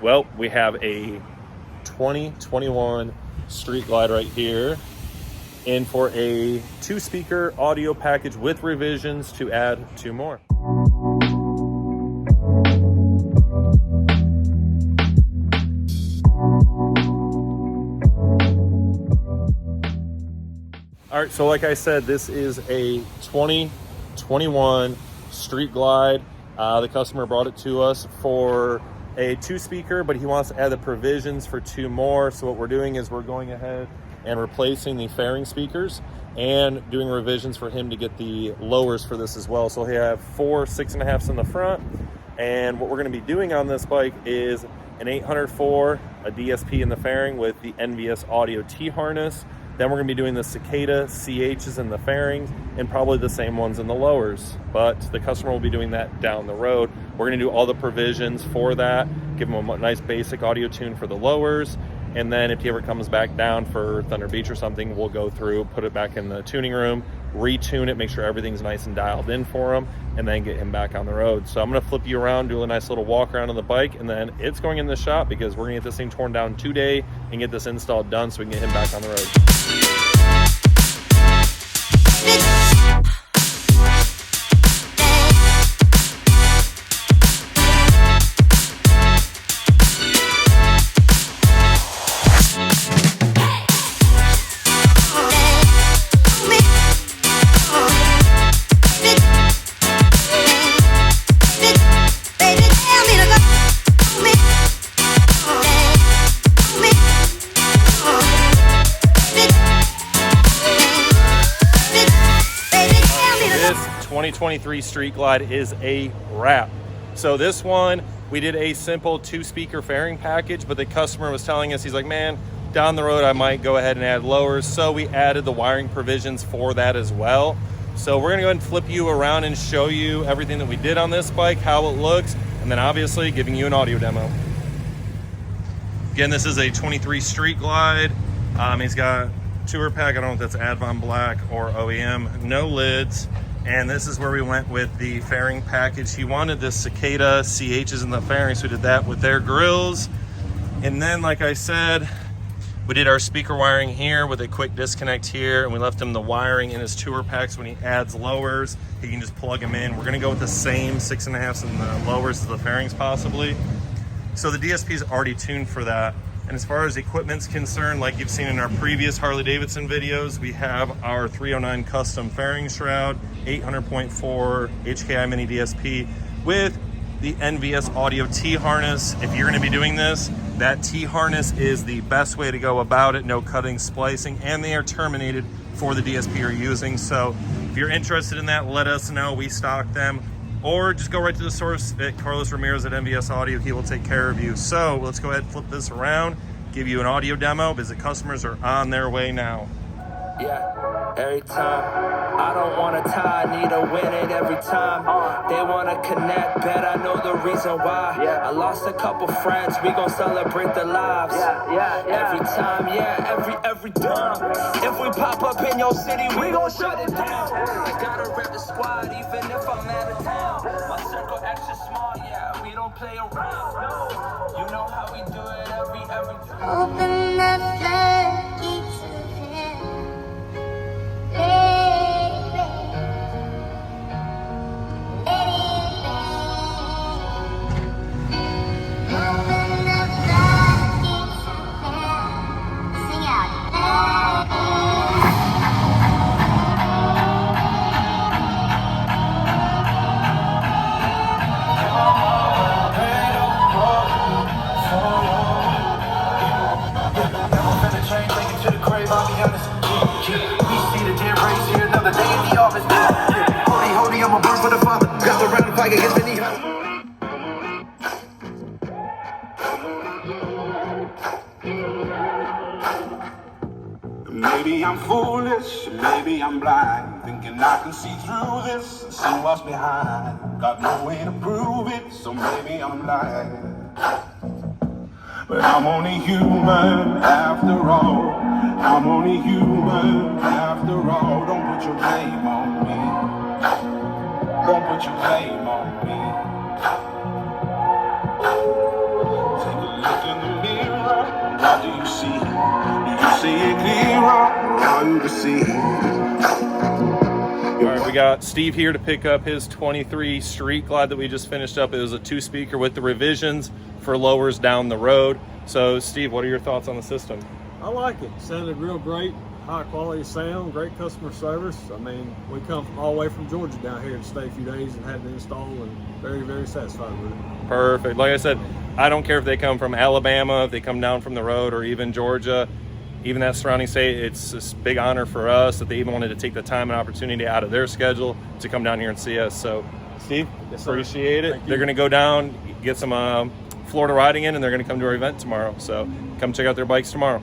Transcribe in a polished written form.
Well, we have a 2021 Street Glide right here in for a 2-speaker audio package with revisions to add 2 more. All right, so like I said, this is a 2021 Street Glide. The customer brought it to us for a 2-speaker, but he wants to add the provisions for 2 more. So what we're doing is we're going ahead and replacing the fairing speakers and doing revisions for him to get the lowers for this as well. So he have 4 6.5s in the front. And what we're going to be doing on this bike is an 804, a DSP in the fairing with the NVS audio T-harness. Then we're going to be doing the Cicada CHs in the fairings and probably the same ones in the lowers. But the customer will be doing that down the road. We're going to do all the provisions for that, give him a nice basic audio tune for the lowers. And then if he ever comes back down for Thunder Beach or something, we'll go through, put it back in the tuning room, retune it, make sure everything's nice and dialed in for him, and then get him back on the road. So I'm going to flip you around, do a nice little walk around on the bike, and then it's going in the shop because we're going to get this thing torn down today and get this installed done so we can get him back on the road. This 2023 Street Glide is a wrap. So this one, we did a simple 2-speaker fairing package, but the customer was telling us, he's like, man, down the road I might go ahead and add lowers. So we added the wiring provisions for that as well. So we're gonna go ahead and flip you around and show you everything that we did on this bike, how it looks, and then obviously giving you an audio demo. Again, this is a 23 Street Glide. He's got tour pack, I don't know if that's Advon Black or OEM, no lids. And this is where we went with the fairing package. He wanted the Cicada CHs in the fairing, so we did that with their grills. And then, like I said, we did our speaker wiring here with a quick disconnect here, and we left him the wiring in his tour packs. When he adds lowers, he can just plug them in. We're gonna go with the same 6.5s in the lowers as the fairings possibly. So the DSP is already tuned for that. And as far as equipment's concerned, like you've seen in our previous Harley-Davidson videos, we have our 309 custom fairing shroud, 800.4 HKI mini DSP with the NVS audio T-harness. If you're gonna be doing this, that T-harness is the best way to go about it, no cutting, splicing, and they are terminated for the DSP you're using. So if you're interested in that, let us know, we stock them. Or just go right to the source at Carlos Ramirez at NVS Audio. He will take care of you. So let's go ahead and flip this around, give you an audio demo because the customers are on their way now. Yeah, every time. I don't want to tie, need to win it every time. They want to connect, bet I know the reason why. I lost a couple friends, we gon' celebrate their lives. Every time, every time. If we pop up in your city, we gon' shut it down. I gotta rep the squad, even if I'm out of town. My circle extra small, we don't play around. No, you know how we do it every time. Open the floodgates of heaven, baby. Let it rain. Open the floodgates of heaven. Sing out, baby. Maybe I'm foolish, maybe I'm blind, thinking I can see through this and see what's behind. Got no way to prove it, so maybe I'm lying. But I'm only human after all. I'm only human after all. Don't put your blame on me. Don't put your blame on me. Take a look in the mirror, what do you see? Do you see it clearer? Are you deceived? All right, we got Steve here to pick up his 23 Street Glide that we just finished up. It was a 2-speaker with the revisions for lowers down the road. So, Steve, what are your thoughts on the system? I like it. Sounded real great. High quality sound, great customer service. I mean, we come from all the way from Georgia down here to stay a few days and had it installed, and very, very satisfied with it. Perfect. Like I said, I don't care if they come from Alabama, if they come down from the road, or even Georgia, even that surrounding state. It's a big honor for us that they even wanted to take the time and opportunity out of their schedule to come down here and see us. So, Steve, Yes, sir. appreciate it. Thank you. They're going to go down, get some Florida riding in, and they're going to come to our event tomorrow. So come check out their bikes tomorrow.